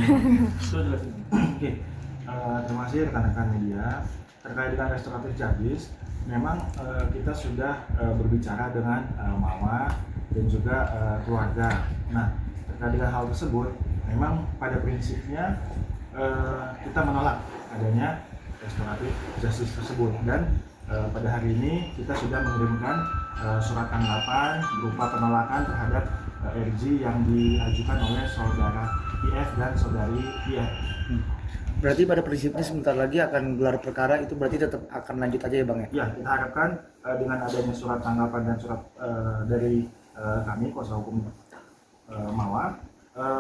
Oke, terima kasih rekan-rekan media. Terkait dengan restoratif justice, memang kita sudah berbicara dengan Mawa dan juga keluarga. Nah, terkait dengan hal tersebut, memang pada prinsipnya kita menolak adanya restoratif justice tersebut, dan pada hari ini kita sudah mengirimkan surat tanggapan berupa penolakan terhadap RJ yang diajukan oleh saudara IF dan saudari IF. Berarti pada prinsipnya sebentar lagi akan gelar perkara, itu berarti tetap akan lanjut aja ya Bang ya? Ya, kita harapkan dengan adanya surat tanggapan dan surat dari kami kuasa hukum Mawa,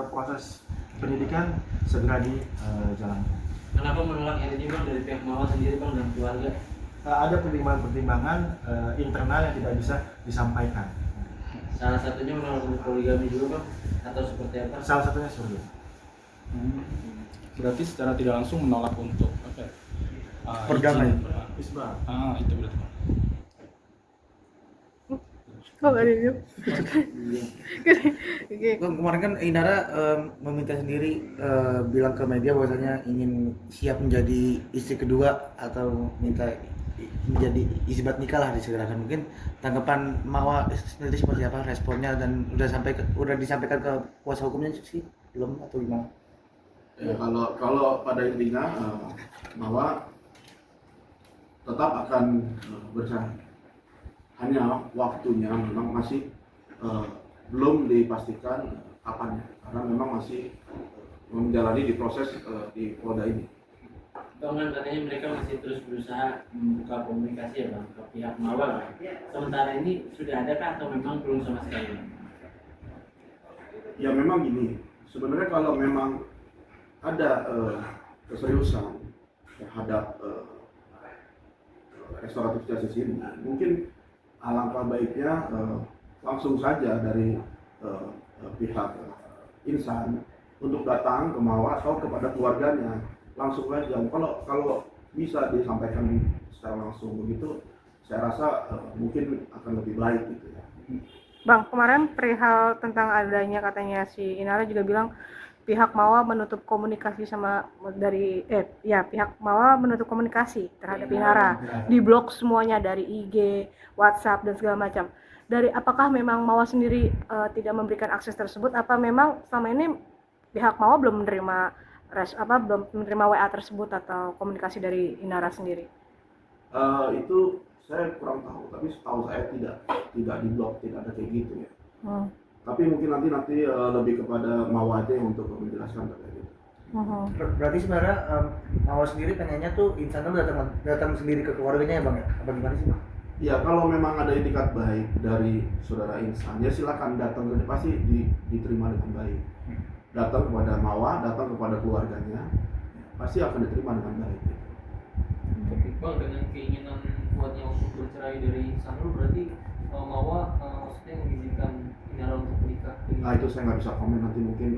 proses pendidikan segera dijalankan. Kenapa menolak RJ Bang dari pihak Mawa sendiri Bang dan keluarga? Ada pertimbangan-pertimbangan internal yang tidak bisa disampaikan. Salah satunya menolak untuk poligami juga Bang, atau seperti apa? Salah satunya seperti itu. Berarti secara tidak langsung menolak untuk apa ya? Perdamaian. Isbah. Itu berarti. Oh, gak ada itu. Oke. Bang, kemarin kan Inara meminta sendiri bilang ke media bahwasanya ingin siap menjadi istri kedua atau minta menjadi isbat nikah lah disegerakan. Mungkin tanggapan Mawa sendiri seperti apa responnya, dan udah disampaikan ke kuasa hukumnya sih belum atau gimana? Ya, kalau pada intinya Mawa tetap akan bersaing. Hanya waktunya memang masih belum dipastikan kapannya, karena memang masih menjalani di proses di Polda ini. Bang, kan katanya mereka masih terus berusaha membuka komunikasi ya Bang ke pihak Mawa. Sementara ini sudah adakah atau memang belum sama sekali? Ya memang gini, sebenarnya kalau memang ada keseriusan terhadap restoratif justice ini, mungkin alangkah baiknya langsung saja dari pihak insan untuk datang ke Mawa atau kepada keluarganya langsung aja. Kalau bisa disampaikan secara langsung begitu, saya rasa mungkin akan lebih baik gitu ya. Bang, kemarin perihal tentang adanya katanya si Inara juga bilang pihak Mawa menutup komunikasi pihak Mawa menutup komunikasi terhadap Inara, diblok semuanya dari IG, WhatsApp dan segala macam. Apakah memang Mawa sendiri tidak memberikan akses tersebut? Apa memang selama ini pihak Mawa belum menerima WA tersebut atau komunikasi dari Inara sendiri? Itu saya kurang tahu, tapi setahu saya tidak diblok, tidak ada kayak gitu ya. Tapi mungkin nanti lebih kepada Mawa aja untuk menjelaskan terkait itu. Berarti sebenarnya Mawa sendiri pengennya tuh insan itu datang sendiri ke keluarganya ya Bang ya? Apa gimana sih Bang? Ya kalau memang ada itikat baik dari saudara insan, ya silakan datang, pasti diterima dengan baik. Datang kepada Mawa, datang kepada keluarganya, pasti akan diterima dengan baik. Tapi Bang, dengan keinginan kuatnya untuk bercerai dari Sanul, berarti Mawa maksudnya mengizinkan Inara untuk menikah? Itu saya nggak bisa komen, nanti mungkin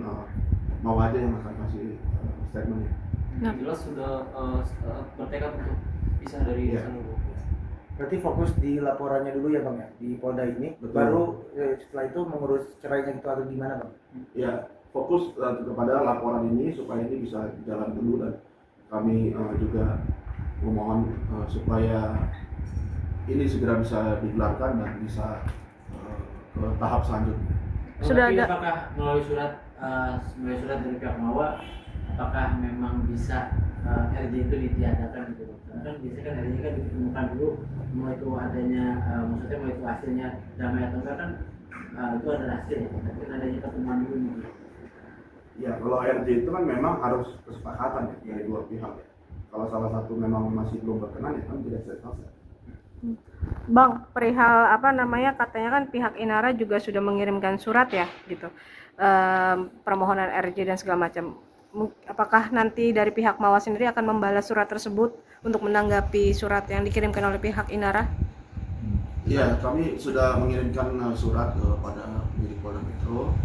Mawa aja yang akan kasih statementnya. Yang jelas sudah bertekad untuk pisah dari Sanul. Berarti fokus di laporannya dulu ya Bang ya, di Polda ini. Betul. Baru setelah itu mengurus cerainya gitu atau gimana Bang? Ya, fokus kepada laporan ini supaya ini bisa jalan dulu, dan kami juga memohon supaya ini segera bisa digelarkan dan bisa ke tahap selanjutnya. Sudah ada. Apakah melalui surat dari pihak Mawa, apakah memang bisa RJ itu ditiadakan gitu? Karena kan biasanya kan RJ kan ditemukan dulu, mau itu adanya mau itu hasilnya damai atau enggak kan itu ada hasil, tapi adanya pertemuan dulu gitu. Ya, kalau RJ itu kan memang harus kesepakatan ya, dari dua pihak ya. Kalau salah satu memang masih belum berkenan, ya kan tidak selesai. Bang, perihal katanya kan pihak Inara juga sudah mengirimkan surat ya gitu, permohonan RJ dan segala macam. Apakah nanti dari pihak Mawa sendiri akan membalas surat tersebut untuk menanggapi surat yang dikirimkan oleh pihak Inara? Ya, kami sudah mengirimkan surat kepada penyidik Polda Metro,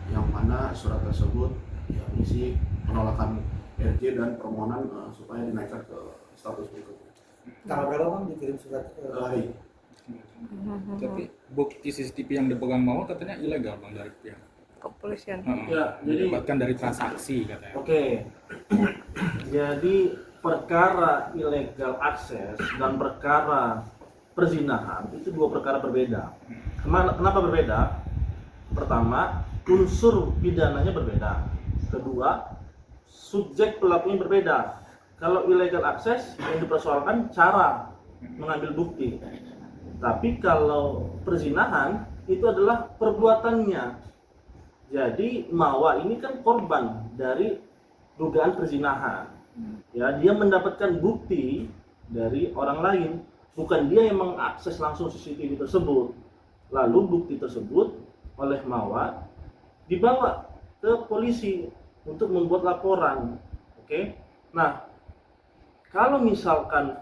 yang mana surat tersebut ya berisi penolakan RJ dan permohonan supaya dinaikkan ke status berikutnya. Tanggal berapa Bang dikirim surat? Tapi bukti CCTV yang dipegang Mawa katanya ilegal Bang dari pihak kepolisian. Ya, jadi Dapatkan dari transaksi katanya. oke. Jadi perkara illegal access dan perkara perzinahan itu dua perkara berbeda. Kenapa berbeda? Pertama, unsur pidananya berbeda. Kedua, subjek pelakunya berbeda. Kalau illegal access yang dipersoalkan cara mengambil bukti. Tapi kalau perzinahan itu adalah perbuatannya. Jadi Mawa ini kan korban dari dugaan perzinahan. Ya, dia mendapatkan bukti dari orang lain, bukan dia yang mengakses langsung CCTV tersebut. Lalu bukti tersebut oleh Mawa dibawa ke polisi untuk membuat laporan. Oke. Nah, kalau misalkan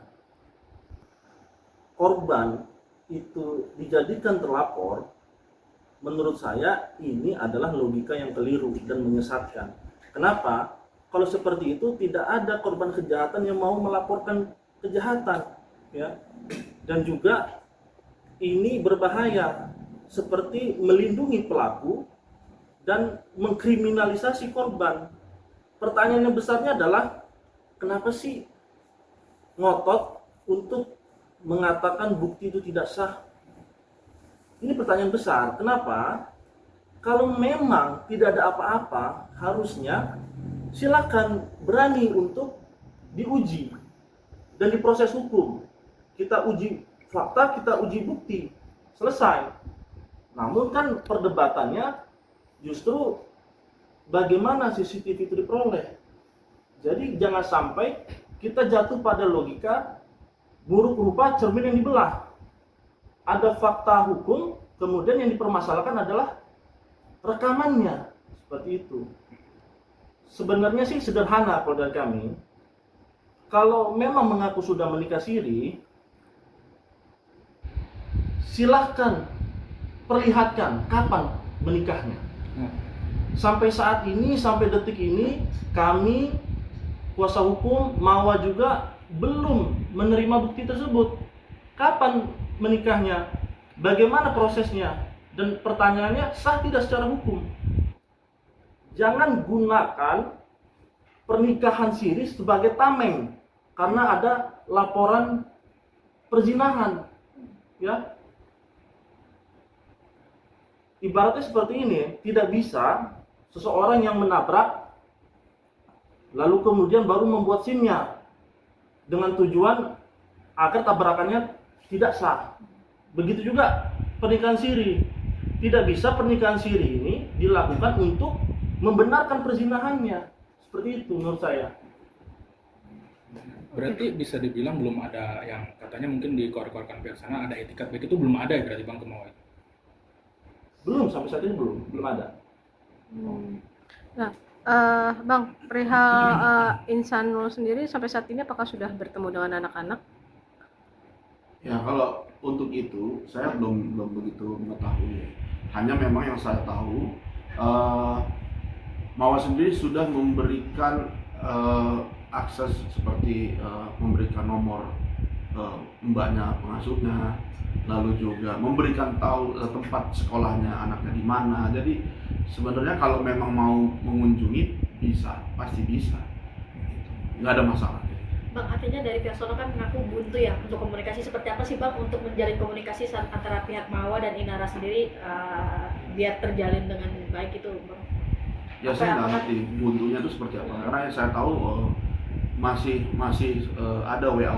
korban itu dijadikan terlapor, menurut saya ini adalah logika yang keliru dan menyesatkan. Kenapa? Kalau seperti itu tidak ada korban kejahatan yang mau melaporkan kejahatan, ya. Dan juga ini berbahaya, seperti melindungi pelaku dan mengkriminalisasi korban. Pertanyaan yang besarnya adalah kenapa sih ngotot untuk mengatakan bukti itu tidak sah? Ini pertanyaan besar. Kenapa? Kalau memang tidak ada apa-apa, harusnya silakan berani untuk diuji dan diproses hukum. Kita uji fakta, kita uji bukti, selesai. Namun kan perdebatannya justru bagaimana CCTV itu diperoleh. Jadi jangan sampai kita jatuh pada logika buruk rupa cermin yang dibelah. Ada fakta hukum, kemudian yang dipermasalahkan adalah rekamannya. Seperti itu. Sebenarnya sih sederhana kalau dari kami. Kalau memang mengaku sudah menikah siri, silahkan perlihatkan kapan menikahnya. Sampai saat ini, sampai detik ini, kami kuasa hukum Mawa juga belum menerima bukti tersebut. Kapan menikahnya? Bagaimana prosesnya? Dan pertanyaannya, sah tidak secara hukum? Jangan gunakan pernikahan siri sebagai tameng karena ada laporan perzinahan, ya. Ibaratnya seperti ini, tidak bisa seseorang yang menabrak lalu kemudian baru membuat SIM-nya dengan tujuan agar tabrakannya tidak sah. Begitu juga pernikahan siri. Tidak bisa pernikahan siri ini dilakukan untuk membenarkan perzinahannya. Seperti itu menurut saya. Berarti bisa dibilang belum ada yang katanya mungkin dikor-korkan pihak sana ada etikat baik itu belum ada ya berarti Bang Kemawa? Belum, sampai saat ini belum ada. Nah, Bang, perihal Insanul sendiri sampai saat ini apakah sudah bertemu dengan anak-anak? Ya, kalau untuk itu saya belum begitu mengetahui. Hanya memang yang saya tahu Mawa sendiri sudah memberikan akses seperti memberikan nomor mbaknya pengasuhnya, lalu juga memberikan tahu tempat sekolahnya anaknya di mana. Jadi sebenarnya kalau memang mau mengunjungi bisa, pasti bisa, nggak ada masalah. Bang, artinya dari pihak sono kan mengaku buntu ya untuk komunikasi. Seperti apa sih Bang untuk menjalin komunikasi antara pihak Mawa dan Inara sendiri biar terjalin dengan baik itu, Bang? Ya saya nggak ngerti buntunya itu seperti apa, karena yang saya tahu masih ada WA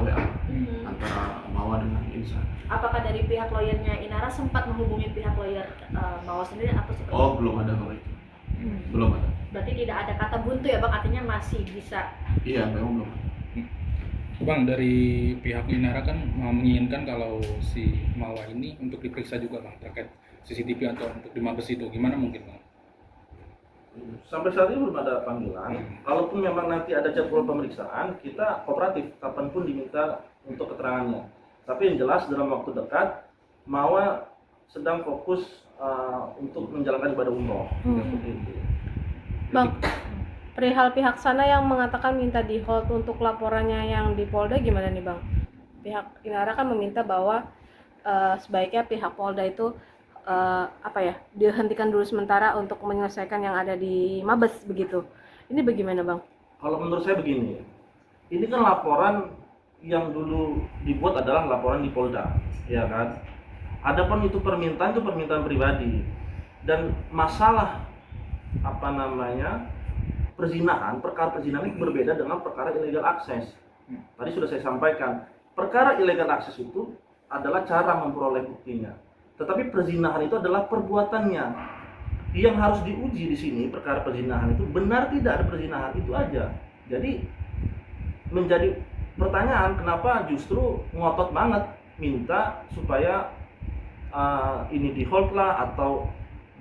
antara Mawa dengan Insan. Apakah dari pihak lawyernya Inara sempat menghubungi pihak lawyer Mawa sendiri atau seperti Oh, belum ada kalau itu. Belum ada. Berarti tidak ada kata buntu ya Bang, artinya masih bisa. Iya, memang belum ada. Bang, dari pihak Inara kan menginginkan kalau si Mawa ini untuk diperiksa juga Bang terkait CCTV atau untuk di Mabes itu, gimana mungkin Bang? Sampai saat ini belum ada panggilan. Kalaupun memang nanti ada jadwal pemeriksaan, kita kooperatif kapanpun diminta untuk keterangannya. Tapi yang jelas dalam waktu dekat, Mawa sedang fokus untuk menjalankan ibadah umroh. Seperti itu. Bang, perihal pihak sana yang mengatakan minta di hold untuk laporannya yang di Polda gimana nih Bang? Pihak Inara kan meminta bahwa sebaiknya pihak Polda itu apa ya, dihentikan dulu sementara untuk menyelesaikan yang ada di Mabes begitu. Ini bagaimana Bang? Kalau menurut saya begini, ini kan laporan yang dulu dibuat adalah laporan di Polda, ya kan? Adapun itu permintaan pribadi, dan masalah perkara perzinahan itu berbeda dengan perkara illegal akses. Tadi sudah saya sampaikan, perkara illegal akses itu adalah cara memperoleh buktinya, tetapi perzinahan itu adalah perbuatannya. Yang harus diuji di sini perkara perzinahan itu benar tidak ada perzinahan, itu aja. Jadi menjadi pertanyaan kenapa justru ngotot banget minta supaya ini di hold lah atau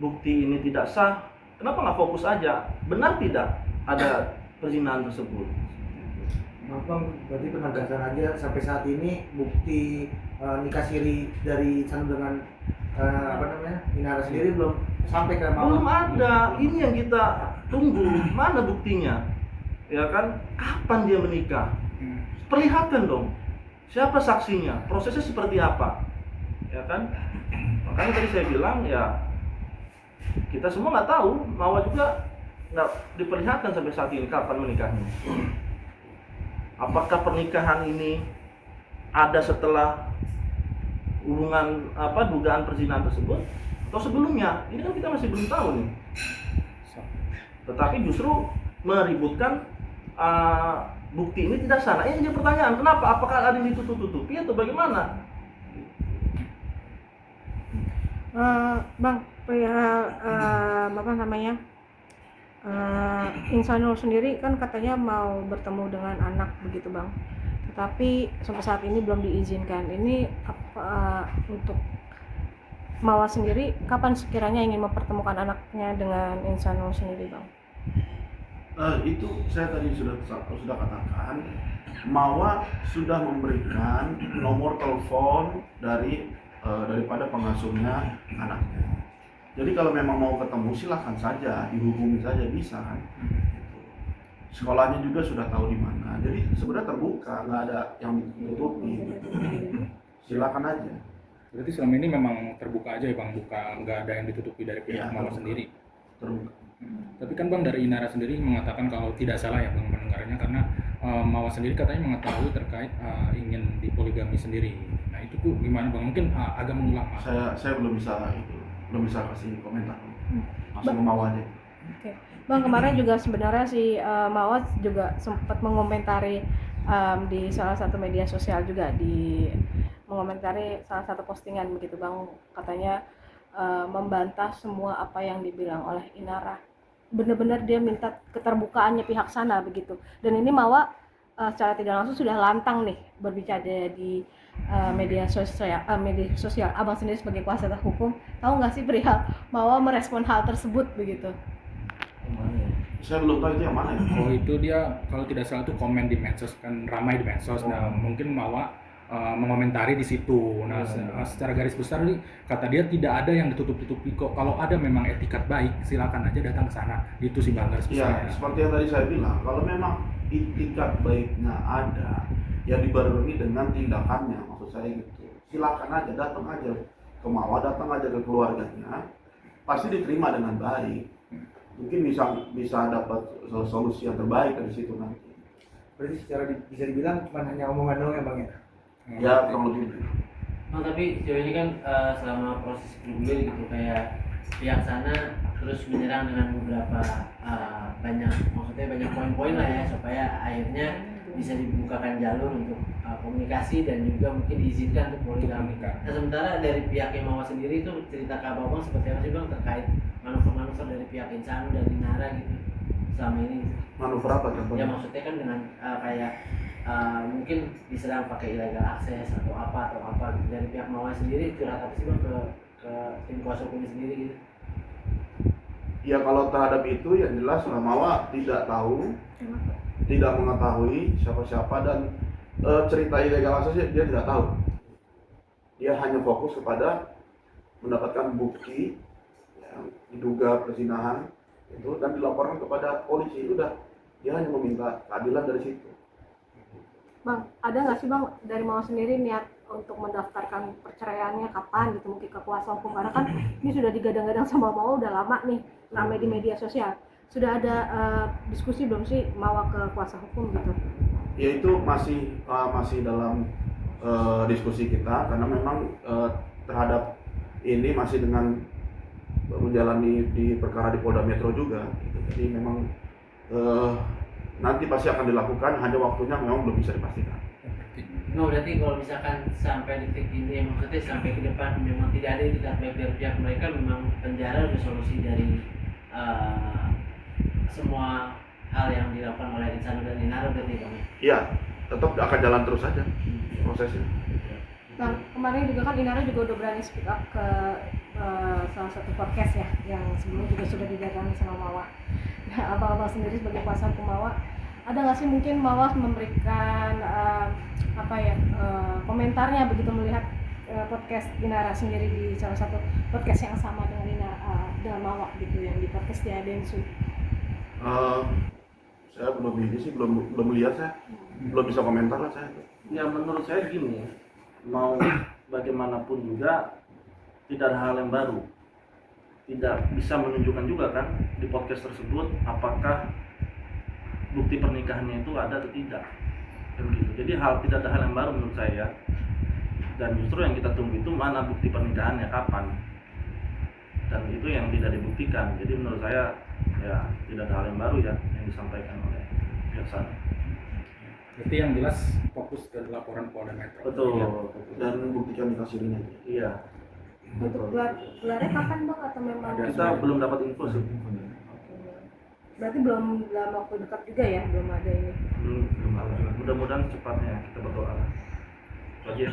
bukti ini tidak sah. Kenapa nggak fokus aja benar tidak ada perzinahan tersebut? Maaf Bang, berarti penegasan aja sampai saat ini bukti nikah siri dari Sanul dengan Inara sendiri belum sampai ke Mawar. Belum ada. Ini yang kita tunggu. Mana buktinya? Ya kan? Kapan dia menikah? Perlihatkan dong. Siapa saksinya? Prosesnya seperti apa? Ya kan? Makanya tadi saya bilang ya kita semua nggak tahu. Mawar juga nggak diperlihatkan sampai saat ini kapan menikahnya. Apakah pernikahan ini ada setelah hubungan dugaan perzinahan tersebut atau sebelumnya? Ini kan kita masih belum tahu nih. Tetapi justru meributkan bukti ini tidak sah. Ini jadi pertanyaan, kenapa? Apakah ada yang ditutup-tutupi atau bagaimana? Bang, perihal Insanul sendiri kan katanya mau bertemu dengan anak begitu Bang, tetapi sampai saat ini belum diizinkan. Ini untuk Mawar sendiri kapan sekiranya ingin mempertemukan anaknya dengan Insanul sendiri Bang? Itu saya tadi sudah katakan, Mawa sudah memberikan nomor telepon daripada pengasuhnya anaknya. Jadi kalau memang mau ketemu silahkan saja, dihubungi saja bisa kan. Sekolahnya juga sudah tahu di mana. Jadi sebenarnya terbuka, nggak ada yang ditutupi. Silakan aja. Berarti selama ini memang terbuka aja ya Bang, nggak ada yang ditutupi dari pihak Mawar sendiri. Terbuka. Tapi kan Bang dari Inara sendiri mengatakan kalau tidak salah ya Bang mendengarnya, karena Mawar sendiri katanya mengetahui terkait ingin dipoligami sendiri. Nah itu tuh gimana Bang? Mungkin agak mengulang. Saya belum bisa kasih komentar. Langsung ke Mawar aja. Oke. Bang, kemarin juga sebenarnya si Mawar juga sempat mengomentari di salah satu media sosial juga, mengomentari salah satu postingan begitu Bang, katanya membantah semua apa yang dibilang oleh Inara. Benar-benar dia minta keterbukaannya pihak sana begitu. Dan ini Mawar secara tidak langsung sudah lantang nih berbicara di media sosial. Abang sendiri sebagai kuasa hukum tahu nggak sih perihal Mawar merespon hal tersebut begitu? Saya belum tahu itu yang mana ya. Oh itu dia kalau tidak salah tuh komen di medsos, kan ramai di medsos. Nah mungkin Mawar mengomentari di situ. Nah secara garis besar nih kata dia tidak ada yang ditutup-tutupi kok. Kalau ada memang etikat baik silakan aja datang ke sana. Itu sih Bang garis besar. Ya, seperti yang tadi saya bilang, kalau memang itikat baiknya ada, ya dibarengi dengan tindakannya, maksud saya gitu. Silakan aja, datang aja ke Mawar, datang aja ke keluarganya, pasti diterima dengan baik. Mungkin bisa dapat solusi yang terbaik dari situ nanti. Berarti secara bisa dibilang cuma hanya omongan doang ya Bang ya? Ya kurang lebih. Nah, tapi sejauh ini kan selama proses bergulir gitu kayak pihak sana terus menyerang dengan beberapa banyak poin-poin lah ya, supaya akhirnya bisa dibukakan jalur untuk komunikasi dan juga mungkin diizinkan untuk poligami. Nah sementara dari pihak yang Mawar sendiri itu cerita ke Abang seperti apa sih Bang terkait manuver-manuver dari pihak Insanu dan Inara gitu selama ini? Manuver apa contohnya? Ya maksudnya kan dengan kayak mungkin diserang pakai illegal akses atau apa gitu. Dari pihak Mawar sendiri curhat apa sih Bang ke tim kuasa hukum sendiri gitu? Ya kalau terhadap itu yang jelas Mawar tidak tahu, tidak mengetahui siapa-siapa, dan cerita illegal aksesnya dia tidak tahu. Dia hanya fokus kepada mendapatkan bukti yang diduga perzinahan itu dan dilaporkan kepada polisi. Udah, dia hanya meminta keadilan dari situ. Bang, ada nggak sih Bang dari Mawar sendiri niat untuk mendaftarkan perceraiannya kapan gitu, mungkin ke kuasa hukum, karena kan ini sudah digadang-gadang sama Mawa udah lama nih, ramai di media sosial. Sudah ada diskusi belum sih Mawa ke kuasa hukum gitu? Ya itu masih dalam diskusi kita, karena memang terhadap ini masih dengan menjalani di perkara di Polda Metro juga gitu. Jadi memang nanti pasti akan dilakukan, hanya waktunya memang belum bisa dipastikan. No, berarti kalau misalkan sampai detik ini, maksudnya sampai ke depan memang tidak ada tidak baik dari pihak mereka, memang penjara sudah solusi dari semua hal yang dilakukan oleh Insanul dan Inara berarti Bang? Iya, tetap akan jalan terus saja prosesnya. Nah, kemarin juga kan Inara juga udah berani speak up ke salah satu podcast ya, yang sebelumnya juga sudah didatangi sama Mawa. Nah, abang-abang sendiri sebagai kuasa hukum Mawa, ada nggak sih mungkin Mawa memberikan komentarnya begitu melihat podcast Inara sendiri di salah satu podcast yang sama dengan dengan Mawa gitu, yang di podcast di Adensu? Saya belum lihat, saya belum bisa komentar lah saya. Ya menurut saya gini, mau bagaimanapun juga tidak ada hal yang baru. Tidak bisa menunjukkan juga kan di podcast tersebut apakah bukti pernikahannya itu ada atau tidak. Kan gitu. Jadi tidak ada hal yang baru menurut saya. Dan justru yang kita tunggu itu mana bukti pernikahannya, kapan. Dan itu yang tidak dibuktikan. Jadi menurut saya ya tidak ada hal yang baru ya yang disampaikan oleh pihak sana. Berarti yang jelas fokus ke laporan Polda Metro. Betul. Iya. Dan buktikan nikah sirinya. Iya. Untuk gelarnya kapan Bang, atau memang Kita belum dapat info sih. berarti belum dalam waktu dekat juga ya, belum ada ini? Belum ada. Mudah-mudahan cepatnya, kita berdoa. Oke.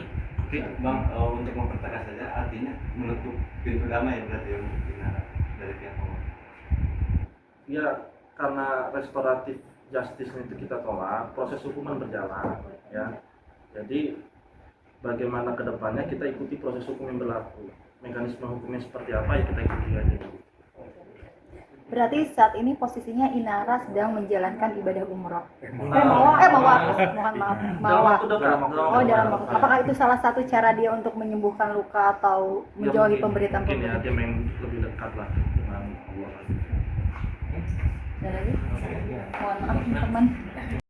Oke, Bang, untuk mempertegas saja, artinya menutup pintu damai berarti ya untuk Inara dari pihak Mawa. Ya, karena restoratif justice itu kita tolak, proses hukuman berjalan, ya. Jadi bagaimana kedepannya kita ikuti proses hukum yang berlaku, mekanisme hukumnya seperti apa ya kita ikuti aja. Berarti saat ini posisinya Inara sedang menjalankan ibadah umroh. Mawa. Mohon maaf, Dalam Mawa. waktu dekat. Oh, dalam waktu. Apakah itu salah satu cara dia untuk menyembuhkan luka atau menjauhi Mungkin ya, pemberitaan-pemberitaan? dia main lebih dekat lah dengan Allah. Ada lagi? Mohon maaf teman-teman.